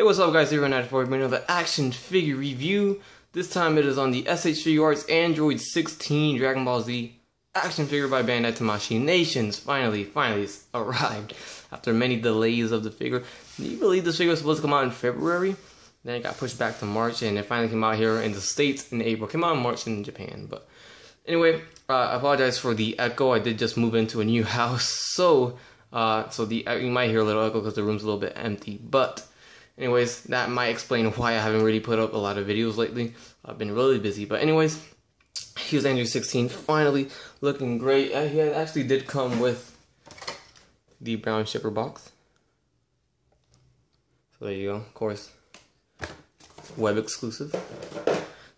what's up guys, here on for another action figure review. This time it is on the SH Figuarts Android 16 Dragon Ball Z action figure by Bandai Tamashii Nations. Finally it's arrived after many delays of the figure. Do you believe this figure was supposed to come out in February? Then it got pushed back to March, and it finally came out here in the States in April. Came out in March in Japan, but anyway, I apologize for the echo. I did just move into a new house, so you might hear a little echo because the room's a little bit empty, but anyways, that might explain why I haven't really put up a lot of videos lately. I've been really busy. But anyways, here's Android 16, finally looking great. He actually did come with the brown shipper box. So there you go, of course, web exclusive.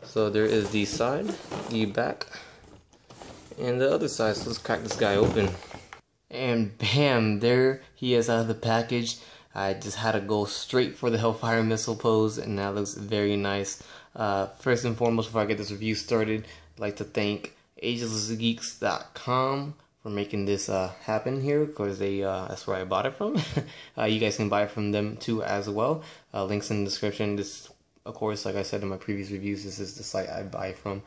So there is the side, the back, and the other side. So let's crack this guy open. And bam, there he is out of the package. I just had to go straight for the Hellfire Missile pose, and that looks very nice. First and foremost, before I get this review started, I'd like to thank AgelessGeeks.com for making this happen here, because that's where I bought it from. You guys can buy it from them too as well. Links in the description. This, of course, like I said in my previous reviews, this is the site I buy from.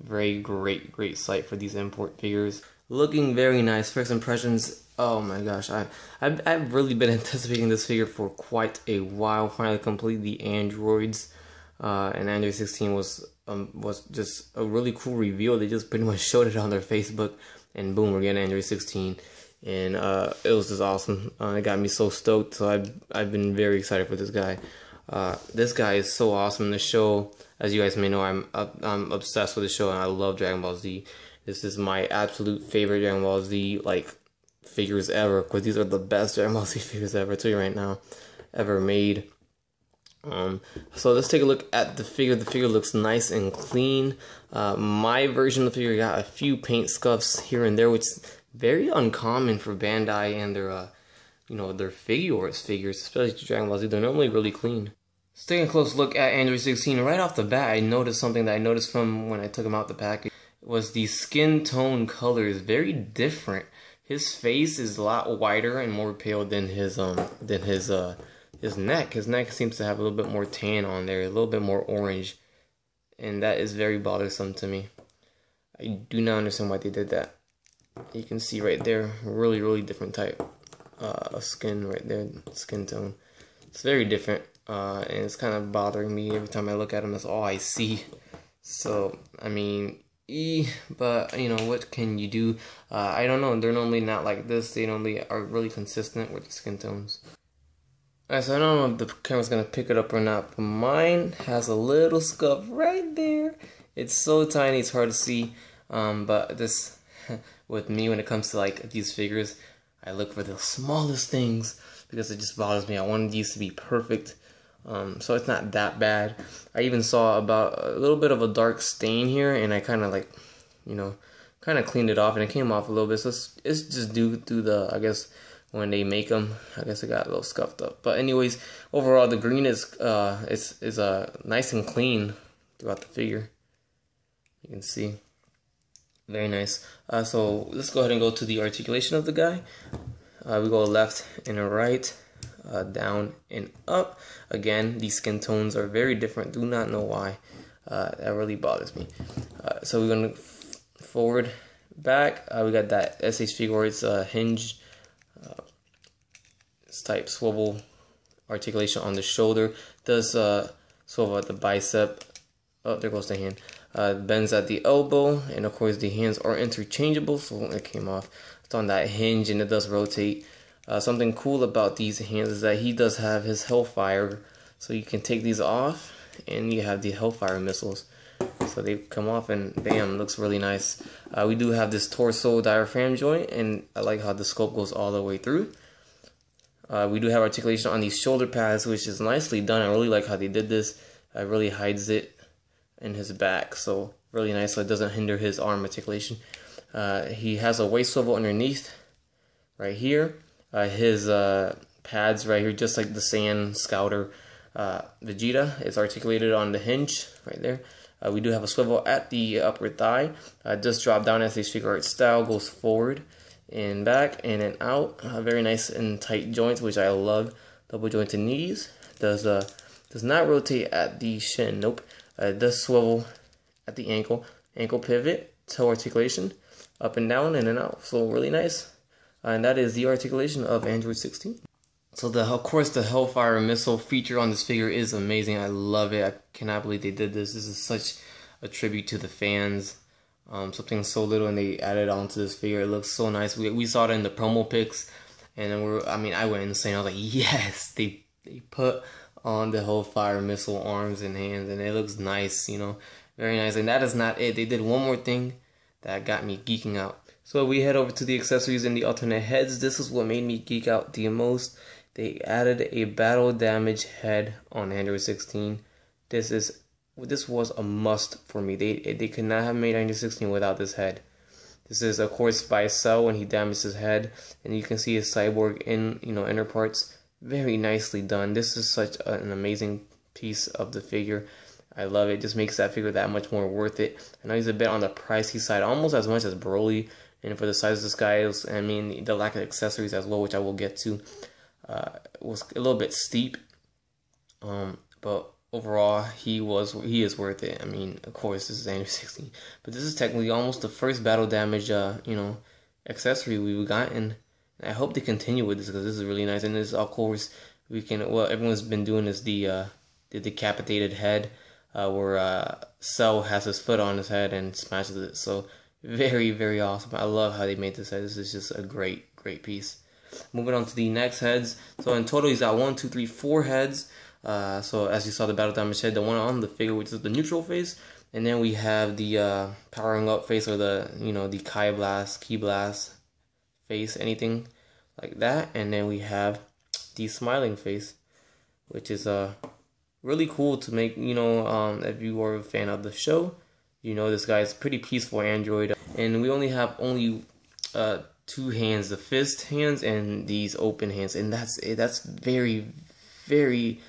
Very great site for these import figures. Looking very nice. First impressions, oh my gosh, I've really been anticipating this figure for quite a while. Finally complete the androids, and Android 16 was just a really cool reveal. They just pretty much showed it on their Facebook, and boom, we're getting Android 16, and it was just awesome. It got me so stoked. So I've been very excited for this guy. This guy is so awesome. The show, as you guys may know, I'm obsessed with the show, and I love Dragon Ball Z. This is my absolute favorite Dragon Ball Z figures ever, because these are the best Dragon Ball Z figures ever, I tell you right now, ever made. So let's take a look at the figure. The figure looks nice and clean. My version of the figure got a few paint scuffs here and there, which is very uncommon for Bandai and their their Figuarts figures, especially Dragon Ball Z. They're normally really clean. Let's take a close look at Android 16. Right off the bat, I noticed something that I noticed from when I took him out the package. Was the skin tone color is very different. His face is a lot whiter and more pale than his neck. His neck seems to have a little bit more tan on there, a little bit more orange, and that is very bothersome to me. I do not understand why they did that. You can see right there, really different type of skin right there, skin tone. It's very different, and it's kind of bothering me every time I look at him. That's all I see. So I mean, but what can you do? I don't know. They're normally not like this. They normally are really consistent with the skin tones. Alright, so I don't know if the camera's gonna pick it up or not, but mine has a little scuff right there. It's so tiny, it's hard to see. But this, with me, when it comes to these figures, I look for the smallest things because it just bothers me. I wanted these to be perfect. So it's not that bad. I even saw about a little bit of a dark stain here, and I kind of kind of cleaned it off, and it came off a little bit. So it's just due to the, I guess, when they make them, I guess it got a little scuffed up. But anyways, overall the green is nice and clean throughout the figure. You can see, very nice. So let's go ahead and go to the articulation of the guy. We go left and right. Down and up. Again, these skin tones are very different. Do not know why. That really bothers me. So we're going to forward, back. We got that SH Figuarts hinge type swivel articulation on the shoulder. Does swivel at the bicep. Oh, there goes the hand. Bends at the elbow, and of course the hands are interchangeable. So it came off. It's on that hinge, and it does rotate. Something cool about these hands is that he does have his Hellfire, so you can take these off and you have the Hellfire missiles. So they come off and bam, looks really nice. We do have this torso diaphragm joint, and I like how the scope goes all the way through. We do have articulation on these shoulder pads, which is nicely done. I really like how they did this. It really hides it in his back, so really nice, so it doesn't hinder his arm articulation. He has a waist swivel underneath right here. His pads right here, just like the Saiyan Scouter Vegeta, is articulated on the hinge right there. We do have a swivel at the upper thigh. Just drop down as these Figuarts style, goes forward and back and then out. Very nice and tight joints, which I love. Double jointed knees. Does Does not rotate at the shin. Nope. It does swivel at the ankle. Ankle pivot, toe articulation, up and down, in and out. So really nice. And that is the articulation of Android 16. So of course the Hellfire missile feature on this figure is amazing. I love it. I cannot believe they did this. This is such a tribute to the fans. Something so little and they added onto this figure. It looks so nice. We saw it in the promo pics, and then I went insane. I was like, yes, they put on the Hellfire missile arms and hands, and it looks nice, you know, very nice. And that is not it. They did one more thing that got me geeking out. So we head over to the accessories and the alternate heads. This is what made me geek out the most. They added a battle damage head on Android 16. This was a must for me. They could not have made Android 16 without this head. This is of course by Cell when he damaged his head, and you can see his cyborg inner parts. Very nicely done. This is such an amazing piece of the figure. I love it. It just makes that figure that much more worth it. I know he's a bit on the pricey side, almost as much as Broly. And for the size of this guy, the lack of accessories as well, which I will get to, was a little bit steep. But overall, he is worth it. I mean, of course, this is Android 16, but this is technically almost the first battle damage, accessory we've gotten. I hope they continue with this because this is really nice. And this, of course, everyone's been doing is the decapitated head, where Cell has his foot on his head and smashes it. So very, very awesome. I love how they made this head. This is just a great piece. Moving on to the next heads. So in total, he's got 1, 2, 3, 4 heads. So as you saw, the battle damage head, the one on the figure, which is the neutral face, and then we have the powering up face, or the Ki Blast face, anything like that, and then we have the smiling face, which is really cool to make. If you are a fan of the show, this guy is pretty peaceful android, and we only have 2 hands, the fist hands and these open hands, and that's it. That's very, very.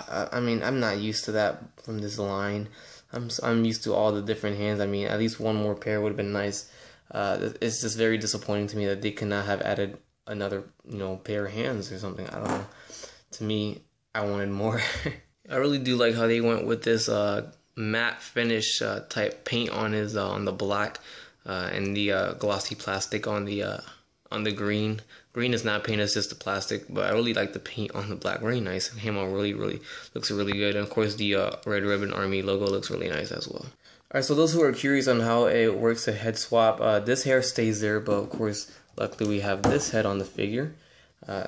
I mean, I'm not used to that from this line. I'm used to all the different hands. I mean, at least one more pair would have been nice. It's just very disappointing to me that they could not have added another, pair of hands or something. I don't know. To me, I wanted more. I really do like how they went with this matte finish type paint on his on the black, and the glossy plastic on the green. Green is not paint, it's just the plastic, but I really like the paint on the black. Very nice. Him on really looks really good. And of course the Red Ribbon Army logo looks really nice as well. Alright, so those who are curious on how it works, a head swap, this hair stays there, but of course luckily we have this head on the figure.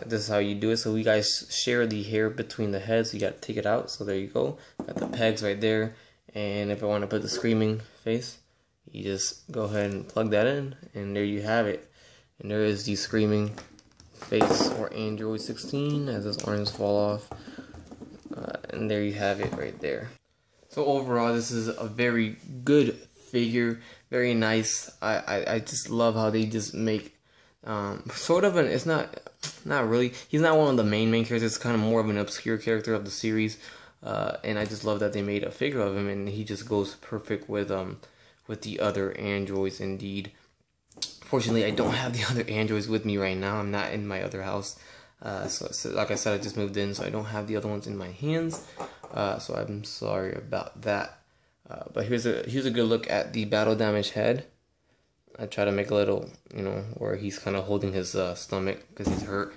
This is how you do it. So we guys share the hair between the heads. You got to take it out. So there you go. Got the pegs right there. And if I want to put the screaming face, you just go ahead and plug that in, and there you have it. And there is the screaming face for Android 16 as his arms fall off. And there you have it right there. So overall, this is a very good figure. Very nice. I just love how they just make sort of it's not really, he's not one of the main characters. It's kind of more of an obscure character of the series. And I just love that they made a figure of him, and he just goes perfect with the other androids indeed. Fortunately, I don't have the other androids with me right now. I'm not in my other house. So like I said, I just moved in, so I don't have the other ones in my hands. So I'm sorry about that. But here's a good look at the battle damage head. I try to make a little, where he's kind of holding his stomach because he's hurt,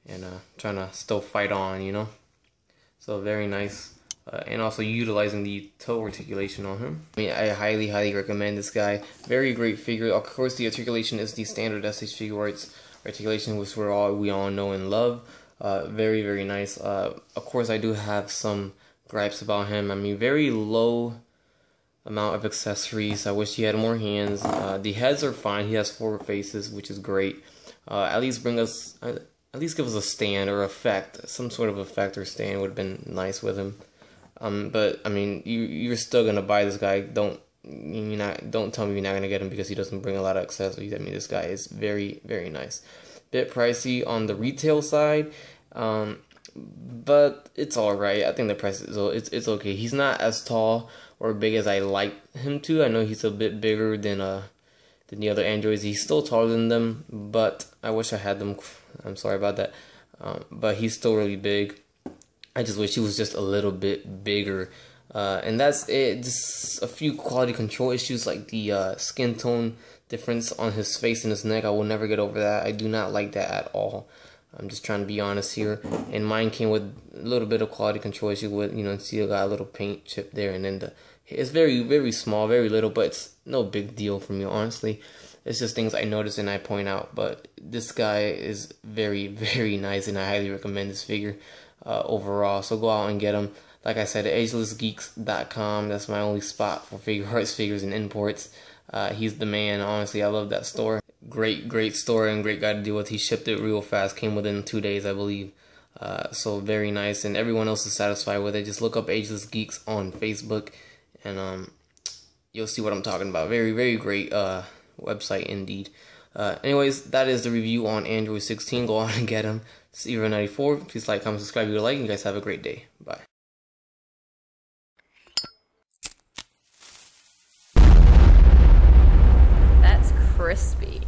and trying to still fight on, So very nice. And also utilizing the toe articulation on him. I mean, I highly recommend this guy. Very great figure. Of course, the articulation is the standard SH Figuarts articulation, which we all know and love. Very nice. Of course, I do have some gripes about him. I mean, very low amount of accessories. I wish he had more hands. The heads are fine. He has 4 faces, which is great. At least give us a stand or effect. Some sort of effect or stand would have been nice with him. But I mean, you're still gonna buy this guy. Don't tell me you're not gonna get him because he doesn't bring a lot of accessories. I mean, this guy is very nice. Bit pricey on the retail side, but it's all right. I think the price is it's okay. He's not as tall or big as I like him to. I know he's a bit bigger than the other androids. He's still taller than them, but I wish I had them. I'm sorry about that. But he's still really big. I just wish he was just a little bit bigger. And that's it. Just a few quality control issues, like the skin tone difference on his face and his neck. I will never get over that. I do not like that at all. I'm just trying to be honest here. And mine came with a little bit of quality control issue with, you know, see, I got a little paint chip there, and then it's very, very small, very little, but it's no big deal for me, honestly. It's just things I notice and I point out. But this guy is very, very nice, and I highly recommend this figure overall. So go out and get him. Like I said, agelessgeeks.com. That's my only spot for Figuarts figures and imports. He's the man. Honestly, I love that store. Great store and great guy to deal with. He shipped it real fast. Came within 2 days, I believe. So very nice, and everyone else is satisfied with it. Just look up Ageless Geeks on Facebook, and you'll see what I'm talking about. Very, very great website indeed. Anyways, that is the review on Android 16. Go on and get him. This is Evo94. Please like, comment, subscribe, leave a like, and you guys have a great day. Bye. That's crispy.